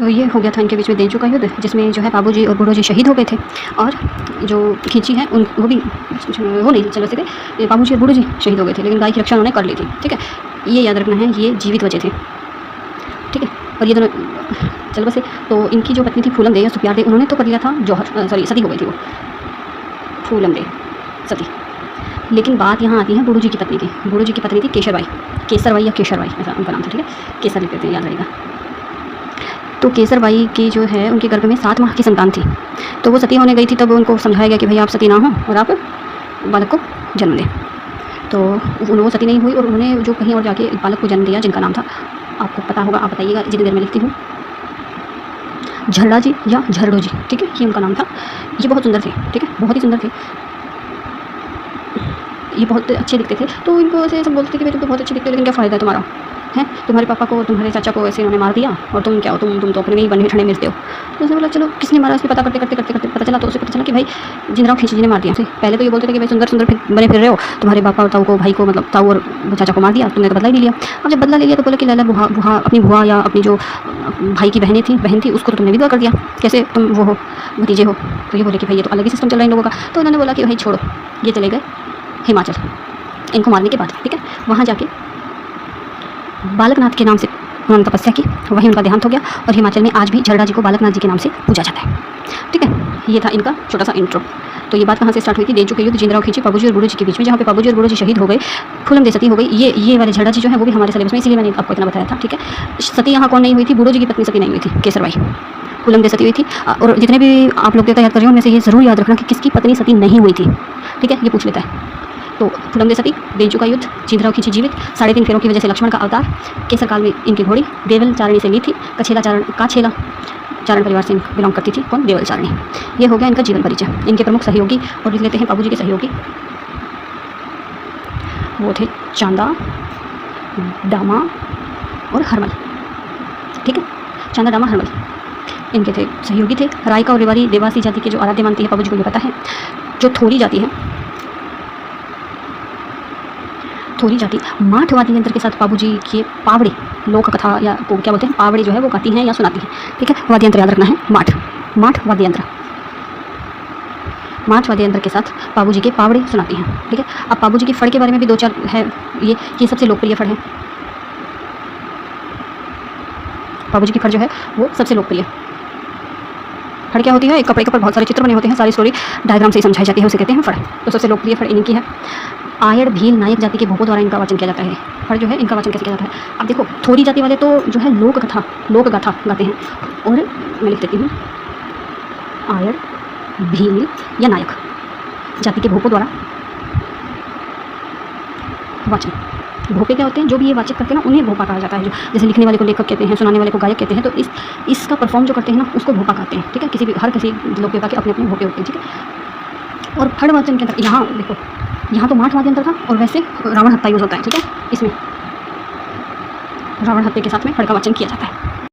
तो ये हो गया था इनके बीच में देजू का युद्ध, जिसमें जो है बाबूजी और बूढ़ो जी शहीद हो गए थे, और जो खींची है उन वो भी वो नहीं चल सके, ये बाबूजी और बूढ़ो जी शहीद हो गए थे, लेकिन गाय की रक्षा उन्होंने कर ली थी। ठीक है, ये याद रखना है, ये जीवित बचे थे। ठीक है, और ये दोनों चल बसे। तो इनकी जो पत्नी थी फूलम दे या सुप्यार दे, उन्होंने तो कर लिया था जौहर, सॉरी सती हो गई थी वो फूलम दे सती। लेकिन बात यहाँ आती है बूढ़ो जी की पत्नी की। बूढ़ो जी की पत्नी थी केसरबाई, केसरबाई या केशरबाई ऐसा उनका नाम था। ठीक है, केसर लिख देते हैं, याद रहेगा। तो केसरबाई की जो है उनके गर्भ में 7 माह की संतान थी। तो वो सती होने गई थी, तब उनको समझाया गया कि भाई आप सती ना हो और आप बालक को जन्म दें। तो वो सती नहीं हुई और उन्होंने जो कहीं और जाके बालक को जन्म दिया, जिनका नाम था, आपको पता होगा, आप बताइएगा जितनी देर में लिखती हूँ, झरड़ा जी या झरड़ो जी। ठीक है, ये उनका नाम था। ये बहुत सुंदर थे। ठीक है, बहुत ही सुंदर थे, ये बहुत अच्छे दिखते थे। तो इनको ऐसे सब बोलते थे कि भाई तुम तो बहुत अच्छे दिखते हो, लेकिन क्या फ़ायदा है तुम्हारा, है तुम्हारे पापा को, तुम्हारे चाचा को ऐसे उन्होंने मार दिया, और तुम क्या हो, तुम तो अपने में ही बने ठंडे मिलते हो। तो उसने बोला चलो किसने मारा, इसमें पता करते करते करते करते पता चला। तो उसे पता चला कि भाई जिंदराव खींची जी ने मार दिया। पहले तो ये बोलते थे कि भाई सुंदर सुंदर बने फिर रहे हो, तुम्हारे पापा और ताऊ को, भाई को, मतलब ताऊ और चाचा को मार दिया, तुमने तो बदला ही नहीं लिया। अब जब बदला ले लिया तो बोला कि लाला बुआ, अपनी बुआ या अपनी जो भाई की बहन थी उसको तो तुमने विधवा कर दिया, कैसे तुम वो हो, भतीजे हो। तो ये बोले कि भाई ये तो अलग ही सिस्टम चल रहा है इन लोगों का। तो उन्होंने बोला कि भाई छोड़ो, ये चले गए हिमाचल इनको मारने के बाद। ठीक है, वहाँ जाके बालकनाथ के नाम से उन्होंने तपस्या की, वहीं उनका देहांत हो गया। और हिमाचल में आज भी झरड़ा जी को बालकनाथ जी के नाम से पूजा जाता है। ठीक है, ये था इनका छोटा सा इंट्रो। तो ये बात कहाँ से स्टार्ट हुई थी, देजू के युद्ध जिंदराव खींची बाबूजी और बूढ़ो जी के बीच में, जहाँ पे बाबूजी और बूढ़ो जी शहीद हो गए, फूलम दे सती हो गई। ये वाले झरड़ा जी जो है वो भी हमारे सिलेबस में, इसलिए मैंने आपको इतना बताया था। ठीक है, सती यहाँ कौन नहीं हुई थी, बूढ़ो जी की पत्नी सती नहीं हुई थी, केसरबाई, फूलम दे सती हुई थी। और जितने भी आप लोग देवता याद कर रहे हो उनमें से ये ज़रूर याद रखना कि किसकी पत्नी सती नहीं हुई थी। ठीक है, ये पूछ लेता है। तो फूलम दे सती, देजू का युद्ध, जिंदराव खींची जीवित, 3.5 फेरों की वजह से लक्ष्मण का अवतार, केसर काल में इनकी घोड़ी देवल चारणी से ली थी, काछेला चारण परिवार से बिलोंग करती थी। कौन, देवल चारणी। ये हो गया इनका जीवन परिचय। इनके प्रमुख सहयोगी, और लिख लेते हैं बाबूजी के सहयोगी, वो थे चांदा, डामा और हरमल। ठीक है, चांदा, डामा, हरमल इनके थे सहयोगी थे। रायका और रेवाड़ी देवासी जाति के जो आराध्य मानती है, बाबूजी को ये पता है। जो थोड़ी जाति है, थोड़ी जाति माठ वाद्य यंत्र के साथ बाबूजी के पावड़े, लोक कथा या वो क्या बोलते हैं, पावड़े जो है वो गाती हैं या सुनाती हैं। ठीक है, वाद्य यंत्र याद रखना है, माठ वाद्य यंत्र, माठ वाद्य यंत्र के साथ बाबूजी के पावड़े सुनाती हैं। ठीक है, अब बाबूजी की फड़ के बारे में भी 2-4 है। ये सबसे लोकप्रिय फड़ है। बाबूजी की फड़ जो है वो सबसे लोकप्रिय फड़ क्या होती है, एक कपड़े के ऊपर बहुत सारे चित्र बने होते हैं, सारी स्टोरी डायग्राम से ही समझाई जाती है, उसे कहते हैं फड़। तो सबसे लोकप्रिय फड़ इनकी है। आयड़ भील नायक जाति के भोपों द्वारा इनका वाचन किया जाता है। फड़ जो है इनका वाचन कैसे किया जाता है, अब देखो, थोड़ी जाति वाले तो जो है लोक गाथा गाते हैं, और मैं लिख देती हूँ, आयड़ भील या नायक जाति के भोपों द्वारा वाचन। भोपे क्या होते हैं, जो भी ये वाचक करते हैं ना, उन्हें भोपा कहा जाता है। जो जैसे लिखने वाले को लेखक कहते हैं, सुनाने वाले को गायक कहते हैं, तो इसका परफॉर्म जो करते हैं ना, उसको भोपा कहते हैं। ठीक है, हर किसी लोक देवता के अपने अपने भोपे होते हैं। ठीक है, और फड़ वाचन के अंदर यहाँ देखो, यहाँ तो माठ वाद्य यंत्र था, और वैसे रावण हत्ता यूज़ होता है। ठीक है, इसमें रावण हत्ते के साथ में फड़ का वाचन किया जाता है।